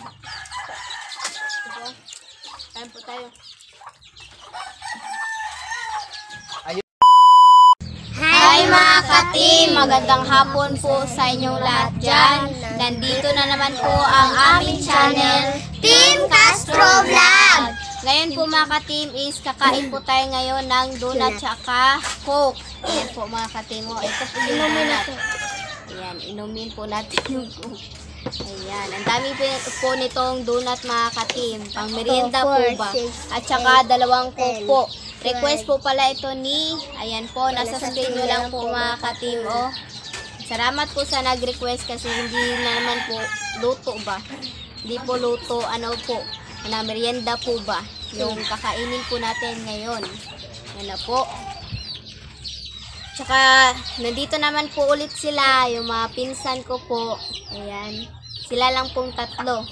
Ito. Kain po tayo. Hi mga ka-team! Magandang hapon po sa inyong lahat dyan. Nandito na naman po ang aming channel, Team Castro Vlog! Ngayon po mga ka-team is kakain po tayo ngayon ng donut tsaka coke. Ayan po mga ka-team. Ito po yung donut. Ayan, inumin po natin yung coke. Ayan, ang dami po nitong donut mga ka-team. Pang merienda po ba? At saka dalawang coke po. Request po pala ito ni, ayan po, nasa screen nyo lang po mga ka-team, oh. Salamat po sa nag-request kasi hindi na naman po luto ba? Hindi po luto, ano po, na merienda po ba? Yung kakainin po natin ngayon. Yan na po. Tsaka, nandito naman po ulit sila, yung mga pinsan ko po. Ayan, sila lang pong tatlo.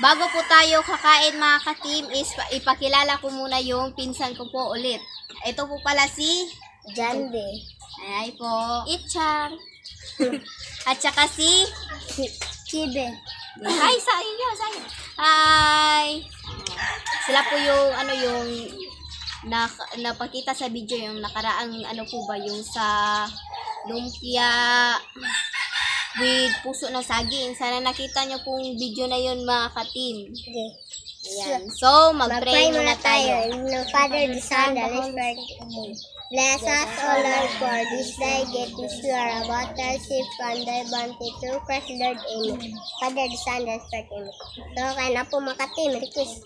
Bago po tayo kakain mga ka-team is ipakilala ko muna yung pinsan ko po ulit. Ito po pala si Jande. Ay po, Itchar. At saka si Chibe. Hi sa inyo, sa inyo. Hi. Sila po yung yung napakita sa video yung nakaraang po ba yung sa lumpia with puso ng saging. Sana nakita nyo pong video na yun mga ka-team. Okay. Ayan. So, mag-pray muna tayo. In the Father, the Son, the Holy Spirit. Bless us, O Lord, for this day. Get to sure about our ship from thy bounty through Christ Lord. Amen. Father, the Son, the Holy Spirit. Amen. So, kaya na po mga ka-team. Request.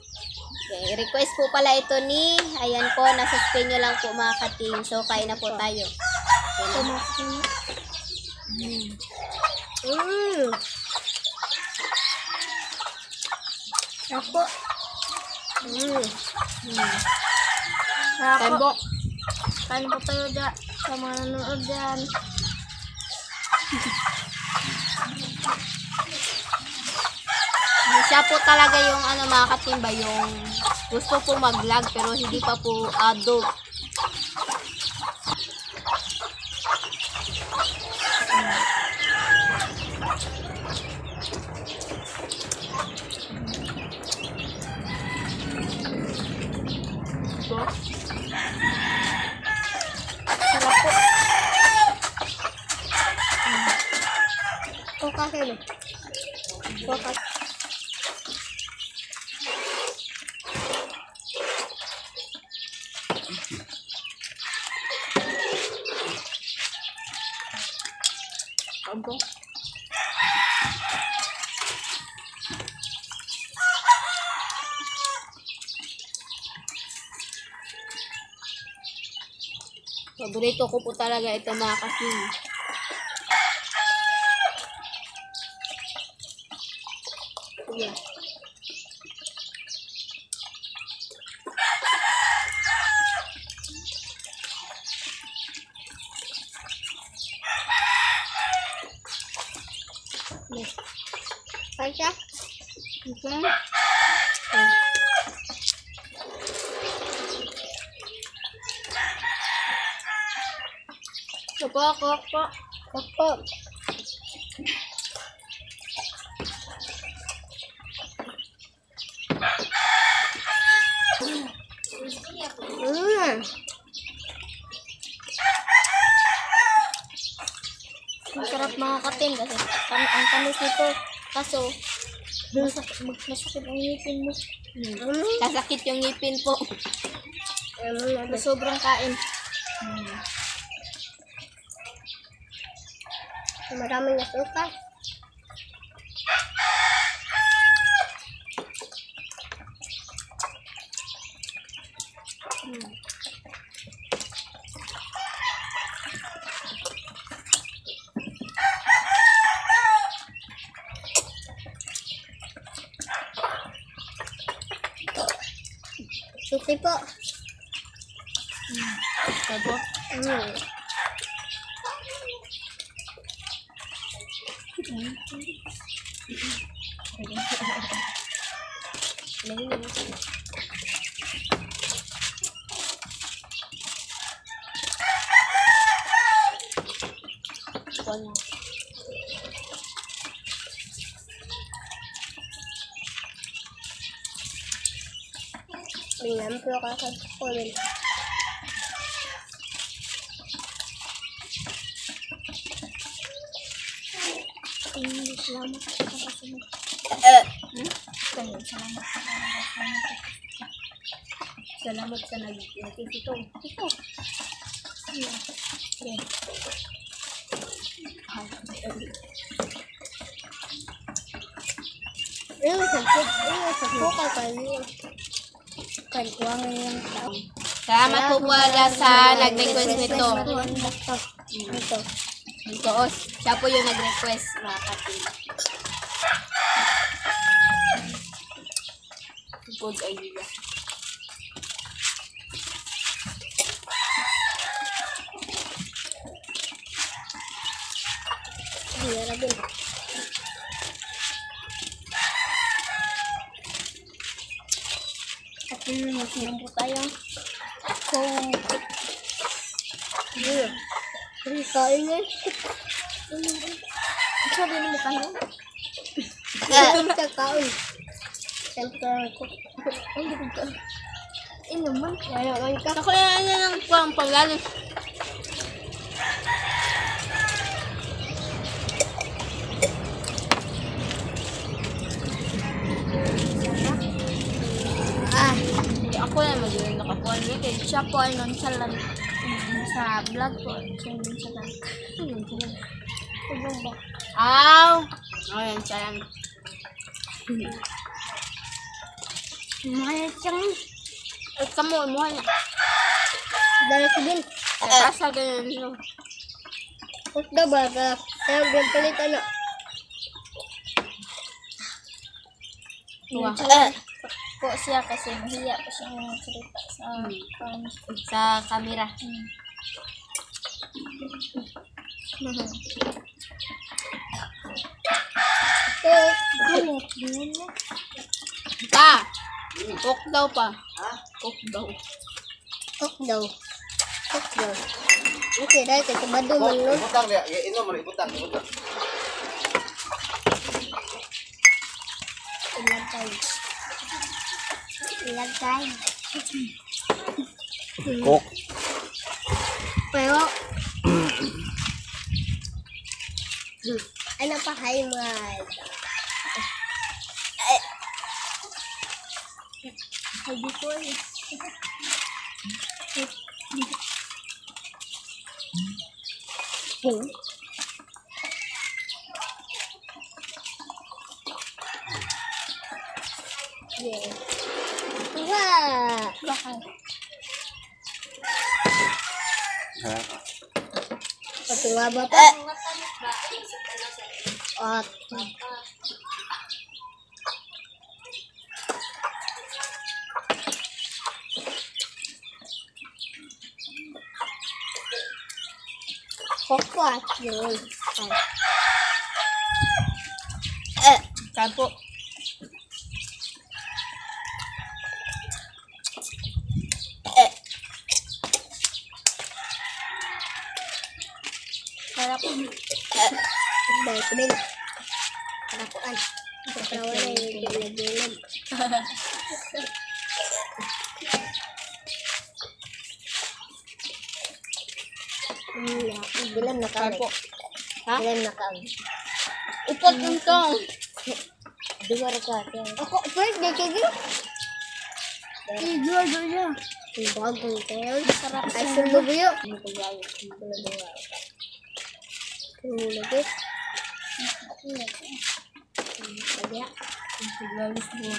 Okay. Request po pala ito ni, ayan po, nasa screen nyo lang po mga ka-team. So, kaya na po tayo. Ako. Kain po. Kain po tayo dyan sa mga nanonood dyan. Siya po talaga yung mga ka-team ba, yung gusto po mag-vlog pero hindi pa po adult. Sarap po. Kukain. Kukain. Opo. Paborito ko po talaga ito mga ka-team. Sige. Kain siya? Okay. Opo. Opo. Masarap mga ka-team kasi ang tamis nito. Kaso, masakit ang ngipin mo. Sasakit yung ngipin po. Sobrang kain. Maraming asukal. Susi po. Opo. Minamplo ka sa school. Salamat sa kasunod. Salamat sa nag-notice ito. Sakto ka kayo. Kantuang yung tao. Salamat po pala sa nag-request nito. Ito. Ito, siya po yung nag-request, mga katim. Good idea. Hirabin. At yun po tayo. So, yun. Kain nga. Sabi mo ka nun? Kakain. Siyempre ako. Ang ganda ka. Inuman. Ayaw ka. Ako yan lang po ang paglalis. Ako na mag-iwan nakapuan rin eh. Siya po ay nonchalant sa vlog po. Siya nonchalant. Ibang ba? Aw! Ayan, siya lang. Mahal siyang At kamo, muha niya. dala ko din. Asa ganyan nyo. Huwag na ba? Kaya ganpalit ano. Tuwa. Po siya kasi mahiya pa siyang salita sa Sa camera. Pa! Cook daw pa. Cook daw. Cook daw. Okay, dahil kasi bado man no. Ibutang dia, inom mo ibutang. Ilagay. Kok. Pero, ano pa hay mag? Ay, dito eh. Yeah. Wah. Bakal. Patuwa ba pa? At. Kokot yun. Saan po? Harap. Dahil ko din. Harapuan. Katrawa na yung ginagilid. Bilang na Saan kami. po? Ha? Bilang na kami. Upot yung tong. Duwar ka. Ako, first day kayo. Duwar niya. Ang bagong kayo. Sarap. Ay, sulubuyo. Ang bagong. Lagi. Lagi. Siglalis mo.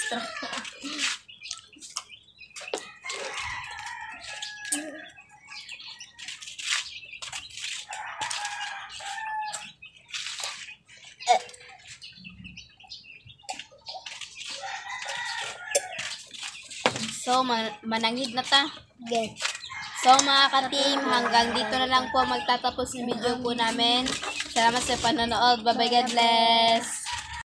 Extra. So, manangid na ta. Again. So, mga ka-team, hanggang dito na lang po magtatapos yung video po namin. Salamat sa panonood. Bye-bye, God bless!